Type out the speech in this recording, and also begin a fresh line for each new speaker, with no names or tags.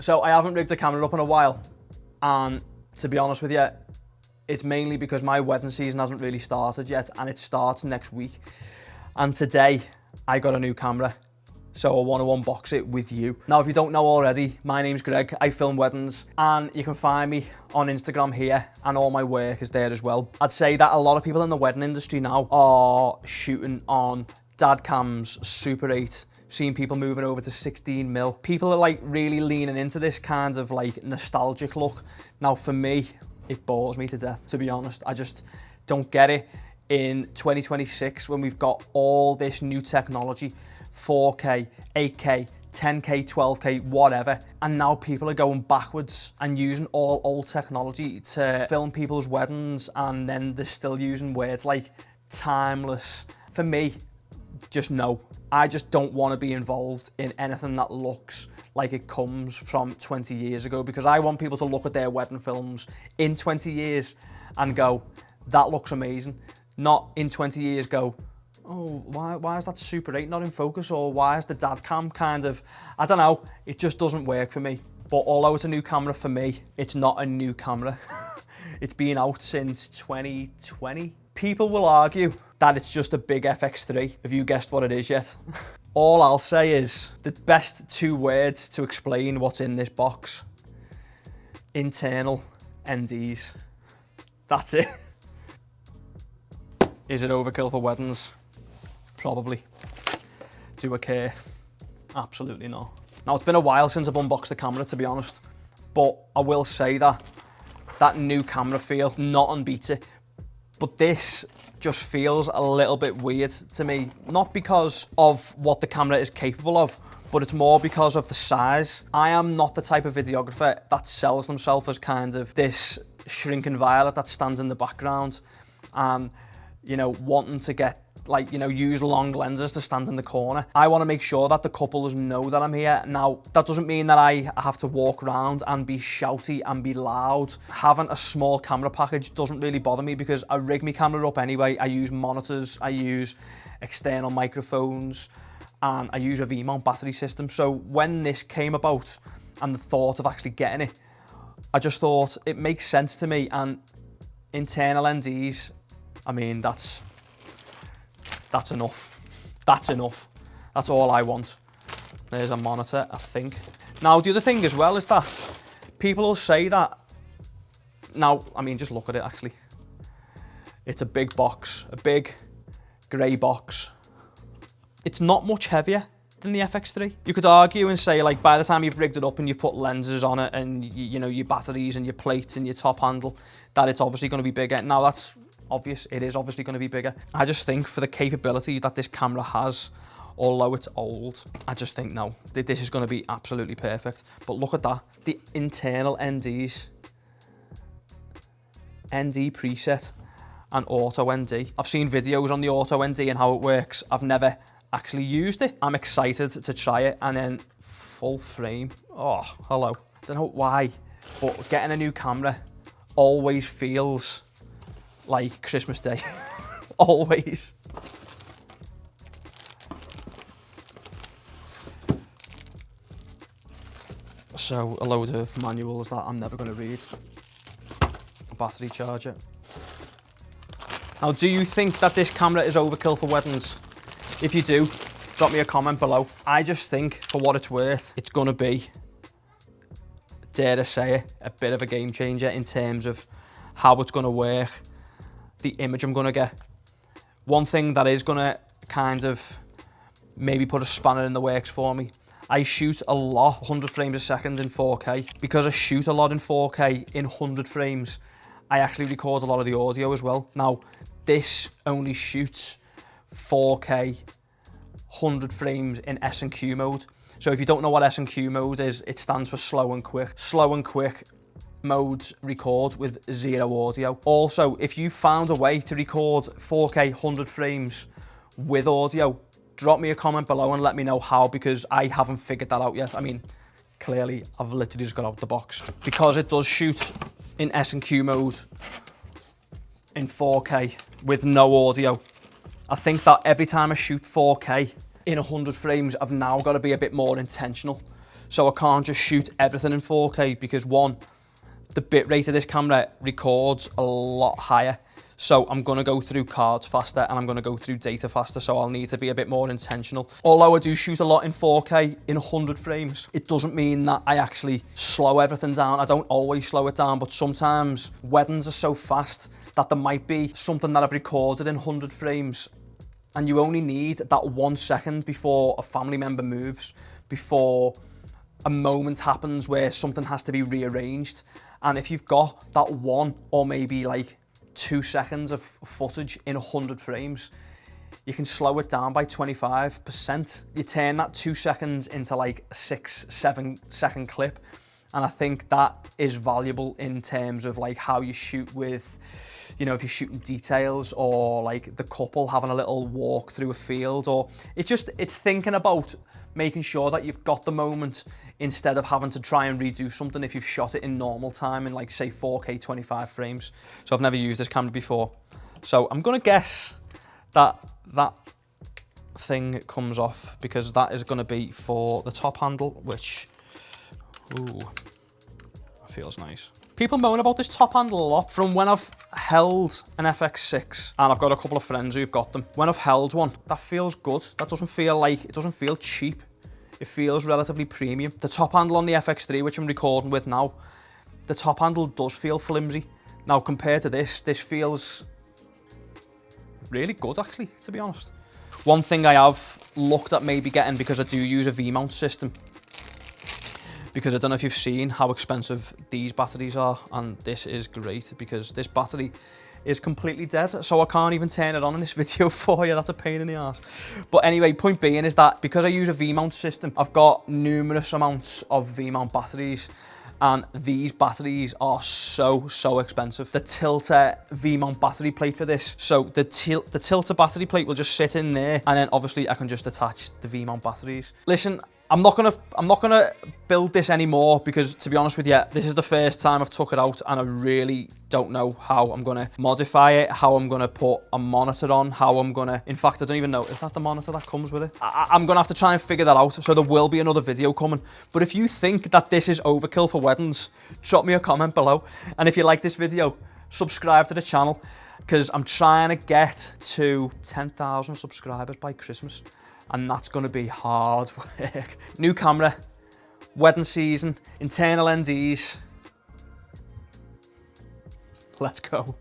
So I haven't rigged the camera up in a while, and to be honest with you, it's mainly because my wedding season hasn't really started yet, and it starts next week. And today I got a new camera, so I want to unbox it with you. Now, if you don't know already, my name's Greg, I film weddings, and you can find me on Instagram here, and all my work is there as well. I'd say that a lot of people in the wedding industry now are shooting on dad cams, Super 8, seeing people moving over to 16mm. People are like really leaning into this kind of like nostalgic look. Now for me, it bores me to death, to be honest. I just don't get it in 2026 when we've got all this new technology, 4K, 8K, 10K, 12K, whatever. And now people are going backwards and using all old technology to film people's weddings, and then they're still using words like timeless. For me, just no. I just don't want to be involved in anything that looks like it comes from 20 years ago, because I want people to look at their wedding films in 20 years and go, that looks amazing. Not in 20 years go, oh, why is that Super 8 not in focus? Or why is the dad cam kind of, I don't know, it just doesn't work for me. But although it's a new camera for me, it's not a new camera. It's been out since 2020. People will argue that it's just a big FX3. Have you guessed what it is yet? All I'll say is the best two words to explain what's in this box: internal NDs. That's it. Is it overkill for weddings? Probably. Do I care? Absolutely not. Now, it's been a while since I've unboxed the camera, to be honest, but I will say that that new camera feel, not unbeat it, but this just feels a little bit weird to me. Not because of what the camera is capable of, but it's more because of the size. I am not the type of videographer that sells themselves as kind of this shrinking violet that stands in the background and, you know, wanting to get, like, you know, use long lenses to stand in the corner. I want to make sure that the couples know that I'm here. Now, that doesn't mean that I have to walk around and be shouty and be loud. Having a small camera package doesn't really bother me because I rig my camera up anyway. I use monitors, I use external microphones, and I use a V-mount battery system. So when this came about and the thought of actually getting it, I just thought it makes sense to me. And internal NDs, I mean, that's enough. That's enough. That's all I want. There's a monitor, I think. Now, the other thing as well is that people will say that, now, I mean, just look at it actually. It's a big box, a big grey box. It's not much heavier than the FX3. You could argue and say, like, by the time you've rigged it up and you've put lenses on it and, you know, your batteries and your plates and your top handle, that it's obviously going to be bigger. Now, that's obvious. It is obviously going to be bigger. I just think for the capability that this camera has, although it's old, I just think, no, this is going to be absolutely perfect. But look at that, the internal NDs, ND preset and auto ND. I've seen videos on the auto ND and how it works. I've never actually used it. I'm excited to try it. And then full frame, oh, hello. I don't know why, but getting a new camera always feels like Christmas Day. Always. So a load of manuals that I'm never going to read. A battery charger. Now, do you think that this camera is overkill for weddings? If you do, drop me a comment below. I just think, for what it's worth, it's going to be, dare I say it, a bit of a game changer in terms of how it's going to work, the image I'm going to get. One thing that is going to kind of maybe put a spanner in the works for me, I shoot a lot, 100 frames a second in 4K. Because I shoot a lot in 4K in 100 frames, I actually record a lot of the audio as well. Now, this only shoots 4K 100 frames in S&Q mode. So if you don't know what S&Q mode is, it stands for slow and quick. Slow and quick modes record with zero audio. Also, if you found a way to record 4K 100 frames with audio, drop me a comment below and let me know how, because I haven't figured that out yet. I mean, clearly I've literally just got out the box. Because it does shoot in S&Q mode in 4K with no audio, I think that every time I shoot 4K in 100 frames, I've now got to be a bit more intentional. So I can't just shoot everything in 4K because one, the bitrate of this camera records a lot higher. So I'm gonna go through cards faster and I'm gonna go through data faster, so I'll need to be a bit more intentional. Although I do shoot a lot in 4K in 100 frames, it doesn't mean that I actually slow everything down. I don't always slow it down, but sometimes weddings are so fast that there might be something that I've recorded in 100 frames and you only need that 1 second before a family member moves, before a moment happens where something has to be rearranged. And if you've got that 1 or maybe like 2 seconds of footage in 100 frames, you can slow it down by 25%. You turn that 2 seconds into like a 6-7 second clip. And I think that is valuable in terms of like how you shoot with, you know, if you're shooting details or like the couple having a little walk through a field, or it's thinking about making sure that you've got the moment instead of having to try and redo something if you've shot it in normal time in like say 4K 25 frames. So I've never used this camera before. So I'm gonna guess that that thing comes off because that is gonna be for the top handle, which, ooh, that feels nice. People moan about this top handle a lot. From when I've held an FX6, and I've got a couple of friends who've got them, when I've held one, that feels good. That doesn't feel like, it doesn't feel cheap. It feels relatively premium. The top handle on the FX3, which I'm recording with now, the top handle does feel flimsy. Now compared to this feels really good actually, to be honest. One thing I have looked at maybe getting, because I do use a V-mount system, because I don't know if you've seen how expensive these batteries are, and this is great because this battery is completely dead, so I can't even turn it on in this video for you. That's a pain in the ass. But anyway, point being is that because I use a V-mount system, I've got numerous amounts of V-mount batteries, and these batteries are so expensive. The tilter V-mount battery plate for this, so the tilter battery plate will just sit in there, and then obviously I can just attach the V-mount batteries. Listen, I'm not gonna build this anymore because, to be honest with you, this is the first time I've took it out and I really don't know how I'm gonna modify it, how I'm gonna put a monitor on, how I'm gonna, in fact, I don't even know, is that the monitor that comes with it? I'm gonna have to try and figure that out, so there will be another video coming. But if you think that this is overkill for weddings, drop me a comment below. And if you like this video, subscribe to the channel, because I'm trying to get to 10,000 subscribers by Christmas. And that's going to be hard work. New camera, wedding season, internal NDs. Let's go.